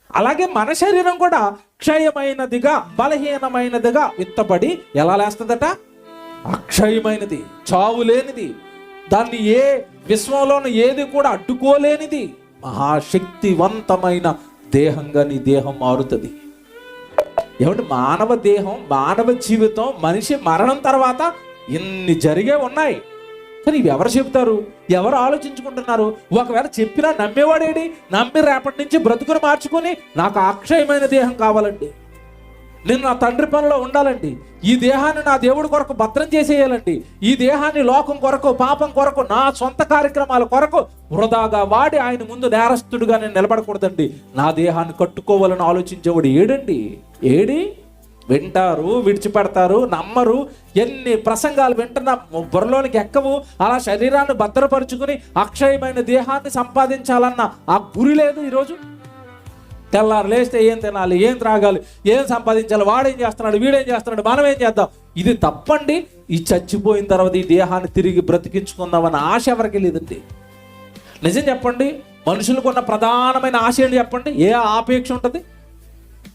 అలాగే మన శరీరం కూడా క్షయమైనదిగా బలహీనమైనదిగా విత్తబడి ఎలా లేస్తుందట? అక్షయమైనది, చావు లేనిది, దాన్ని ఏ విశ్వంలోనూ ఏది కూడా అడ్డుకోలేనిది, మహాశక్తివంతమైన దేహంగా నీ దేహం మారుతుంది. ఏమంటే మానవ దేహం, మానవ జీవితం, మనిషి మరణం తర్వాత ఇన్ని జరిగే ఉన్నాయి. కానీ ఇవి ఎవరు చెప్తారు? ఎవరు ఆలోచించుకుంటున్నారు? ఒకవేళ చెప్పినా నమ్మేవాడేడి? నమ్మి రేపటి నుంచి బ్రతుకుని మార్చుకొని నాకు అక్షయమైన దేహం కావాలండి, నేను నా తండ్రి పనిలో ఉండాలండి, ఈ దేహాన్ని నా దేవుడి కొరకు భద్రం చేసేయాలండి, ఈ దేహాన్ని లోకం కొరకు, పాపం కొరకు, నా సొంత కార్యక్రమాల కొరకు వృధాగా వాడి ఆయన ముందు నేరస్తుడుగా నేను నిలబడకూడదండి, నా దేహాన్ని కట్టుకోవాలని ఆలోచించేవాడు ఏడండి? ఏడి? వింటారు, విడిచిపెడతారు, నమ్మరు. ఎన్ని ప్రసంగాలు వింటున్నా బుర్రలోనికి ఎక్కవు. అలా శరీరాన్ని భద్రపరుచుకుని అక్షయమైన దేహాన్ని సంపాదించాలన్న ఆ గురి లేదు ఈరోజు. తెల్లారు లేస్తే ఏం తినాలి, ఏం త్రాగాలి, ఏం సంపాదించాలి, వాడేం చేస్తున్నాడు, వీడేం చేస్తున్నాడు, మనం ఏం చేద్దాం, ఇది తప్పండి. ఈ చచ్చిపోయిన తర్వాత ఈ దేహాన్ని తిరిగి బ్రతికించుకుందామన్న ఆశ ఎవరికి లేదండి. నిజం చెప్పండి, మనుషులకు ఉన్న ప్రధానమైన ఆశ ఏంటి చెప్పండి? ఏ ఆపేక్ష ఉంటుంది?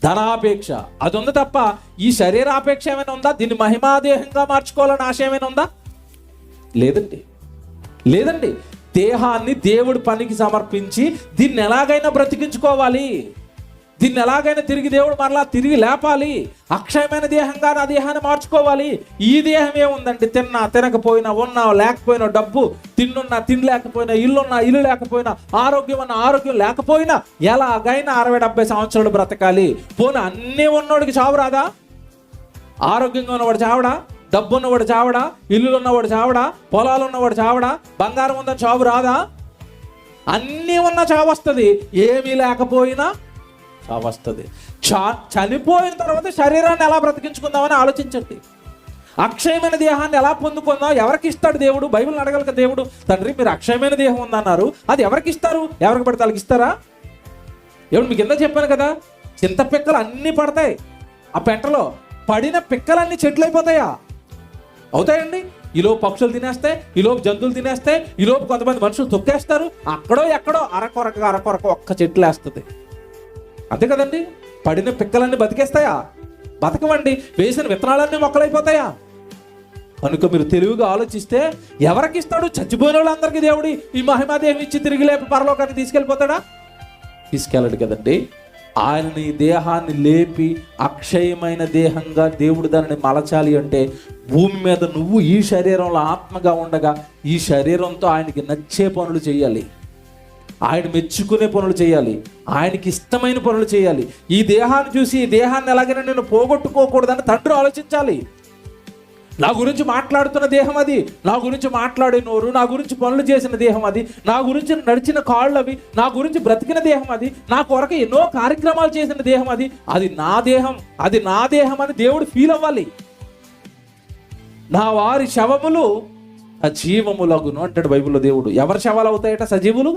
ధనాపేక్ష. అది ఉంది తప్ప ఈ శరీరాపేక్ష ఏమైనా ఉందా? దీన్ని మహిమాదేహంగా మార్చుకోవాలని ఆశ ఏమైనా ఉందా? లేదండి, లేదండి. దేహాన్ని దేవుడి పనికి సమర్పించి దీన్ని ఎలాగైనా బ్రతికించుకోవాలి, దీన్ని ఎలాగైనా తిరిగి దేవుడు మరలా తిరిగి లేపాలి, అక్షయమైన దేహంగా నా దేహాన్ని మార్చుకోవాలి. ఈ దేహం ఏముందండి? తిన్నా తినకపోయినా, ఉన్నా లేకపోయినా, డబ్బు తిండున్నా తిండి లేకపోయినా, ఇల్లున్నా ఇల్లు లేకపోయినా, ఆరోగ్యం ఉన్న ఆరోగ్యం లేకపోయినా, ఎలాగైనా 60-70 సంవత్సరాలు బ్రతకాలి. పోనీ అన్నీ ఉన్నవాడికి చావు రాదా? ఆరోగ్యంగా ఉన్నవాడు చావడా? డబ్బు ఉన్నవాడు చావడా? ఇల్లులు ఉన్నవాడు చావడా? పొలాలు ఉన్నవాడు చావడా? బంగారం ఉందని చావు రాదా? అన్నీ ఉన్న చావు వస్తుంది, ఏమీ లేకపోయినా చావు వస్తుంది. చనిపోయిన తర్వాత శరీరాన్ని ఎలా బ్రతికించుకుందామని ఆలోచించండి. అక్షయమైన దేహాన్ని ఎలా పొందుకుందాం? ఎవరికి ఇస్తాడు దేవుడు? బైబిల్ని అడగలక దేవుడు, తండ్రి మీరు అక్షయమైన దేహం ఉందన్నారు, అది ఎవరికి ఇస్తారు? ఎవరికి పడితే వాళ్ళకి ఇస్తారా? ఏమిటి మీకు కింద చెప్పాను కదా, చింత పిక్కలు అన్నీ పడతాయి, ఆ పెంటలో పడిన పిక్కలన్నీ చెట్లు అయిపోతాయా? అవుతాయండి. ఈలోపు పక్షులు తినేస్తాయి, ఈలోపు జంతువులు తినేస్తాయి, ఈలోపు కొంతమంది మనుషులు తొక్కేస్తారు, అక్కడో ఎక్కడో అరకొరక ఒక్క చెట్లు వేస్తుంది. అంతే కదండి. పడిన పిక్కలన్నీ బతికేస్తాయా? బతకవండి. వేసిన విత్తనాలన్నీ మొక్కలైపోతాయా? కనుక మీరు తెలివిగా ఆలోచిస్తే ఎవరికి ఇస్తాడు? చచ్చిపోయిన వాళ్ళందరికీ దేవుడు ఈ మహిమాదేహం ఇచ్చి తిరిగి లేపి పరలోకాన్ని తీసుకెళ్ళిపోతాడా? తీసుకెళ్ళడు కదండి. ఆయన నీ దేహాన్ని లేపి అక్షయమైన దేహంగా దేవుడు దానిని మలచాలి అంటే భూమి మీద నువ్వు ఈ శరీరంలో ఆత్మగా ఉండగా ఈ శరీరంతో ఆయనకి నచ్చే పనులు చేయాలి, ఆయన మెచ్చుకునే పనులు చేయాలి, ఆయనకి ఇష్టమైన పనులు చేయాలి. ఈ దేహాన్ని చూసి ఈ దేహాన్ని ఎలాగైనా నేను పోగొట్టుకోకూడదని తండ్రి ఆలోచించాలి. నా గురించి మాట్లాడుతున్న దేహం అది, నా గురించి మాట్లాడే నోరు, నా గురించి పనులు చేసిన దేహం అది, నా గురించి నడిచిన కాళ్ళు అవి, నా గురించి బ్రతికిన దేహం అది, నా కొరకు ఎన్నో కార్యక్రమాలు చేసిన దేహం అది, అది నా దేహం, అది నా దేహం అని దేవుడు ఫీల్ అవ్వాలి. నా వారి శవములు సజీవములగును అంటాడు బైబిల్లో దేవుడు. ఎవరి శవాలు అవుతాయట సజీవులు?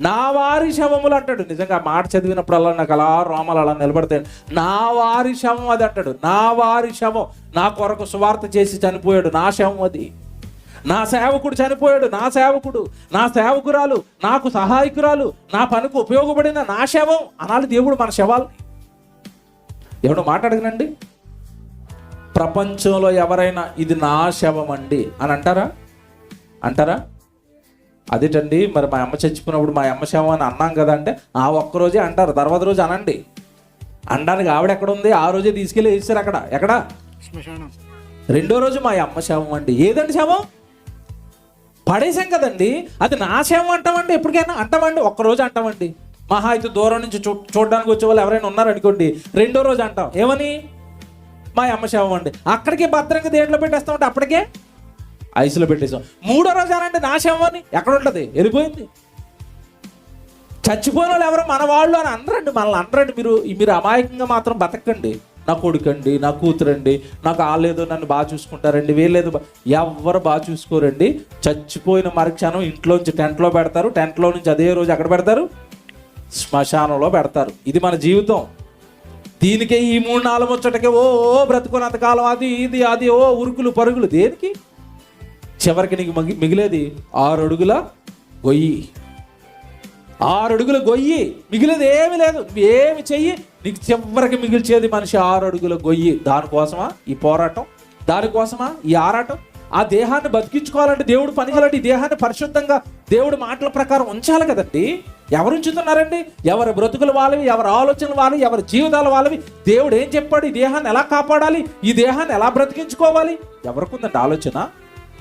నా వారి శవములు అంటాడు. నిజంగా మాట చదివినప్పుడల్లా నాకు అలా రోమాలు అలా నిలబడతాయి. నా వారి శవం అది అంటాడు. నా వారి శవం, నా కొరకు సువార్త చేసి చనిపోయాడు, నా శవం అది. నా సేవకుడు చనిపోయాడు, నా సేవకుడు, నా సేవకురాలు, నాకు సహాయకురాలు, నా పనికి ఉపయోగపడిన నా శవం అనాలి దేవుడు మన శవాలు. ఎవడో మాట్లాడగనండి, ప్రపంచంలో ఎవరైనా ఇది నా శవం అండి అని అంటారా? అదేటండి మరి మా అమ్మ చచ్చిపోయినప్పుడు మా అమ్మ శవం అని అన్నాం కదా అంటే ఆ ఒక్కరోజే అంటారు, తర్వాత రోజు అనండి. అనడానికి ఆవిడ ఎక్కడ ఉంది? ఆ రోజే తీసుకెళ్ళి వేసారు ఎక్కడ శ్మశానం. రెండో రోజు మా అమ్మ శవం అండి. ఏదండి శవం? పడేసాం కదండి. అది నా శవం అంటామండి, ఎప్పటికైనా అంటామండి. ఒక్కరోజు అంటామండి, మహా అయితే దూరం నుంచి చూడడానికి వచ్చే వాళ్ళు ఎవరైనా ఉన్నారనుకోండి, రెండో రోజు అంటాం ఏమని? మా అమ్మ శవం అండి. అక్కడికి భద్రంగా దేంట్లో పెట్టేస్తామంటే అప్పటికే ఐసులో పెట్టేసాం. మూడో రోజు అనండి నా శవం అని. ఎక్కడ ఉంటుంది? వెళ్ళిపోయింది. చచ్చిపోయిన వాళ్ళు ఎవరో మన వాళ్ళు అని అనరండి, మనల్ని అనరండి. మీరు అమాయకంగా మాత్రం బతకండి. నా కొడుకండి, నా కూతురండి, నాకు ఆలేదో నన్ను బాగా చూసుకుంటారండి, వీళ్ళేదో ఎవరు బాగా చూసుకోరండి. చచ్చిపోయిన మరుక్షణం ఇంట్లోంచి టెంట్లో పెడతారు, టెంట్లో నుంచి అదే రోజు ఎక్కడ పెడతారు? శ్మశానంలో పెడతారు. ఇది మన జీవితం. దీనికే ఈ 3-4 ముచ్చటకే ఓ బ్రతుకున్నంతకాలం అది ఓ ఉరుకులు పరుగులు. దేనికి? చివరికి నీకు మిగిలేది 6 అడుగుల గొయ్యి. 6 అడుగుల గొయ్యి, మిగిలేదు ఏమి లేదు. ఏమి చెయ్యి, నీకు చివరికి మిగిల్చేది మనిషి 6 అడుగుల గొయ్యి. దానికోసమా ఈ పోరాటం? దానికోసమా ఈ ఆరాటం? ఆ దేహాన్ని బతికించుకోవాలంటే, దేవుడు పని చేయాలంటే, ఈ దేహాన్ని పరిశుద్ధంగా దేవుడి మాటల ప్రకారం ఉంచాలి కదండి. ఎవరు ఉంచుతున్నారండి? ఎవరి బ్రతుకులు వాళ్ళవి, ఎవరి ఆలోచనలు వాళ్ళవి, ఎవరి జీవితాలు వాళ్ళవి. దేవుడు ఏం చెప్పాడు? ఈ దేహాన్ని ఎలా కాపాడాలి, ఈ దేహాన్ని ఎలా బ్రతికించుకోవాలి? ఎవరికి ఉందండి ఆలోచన?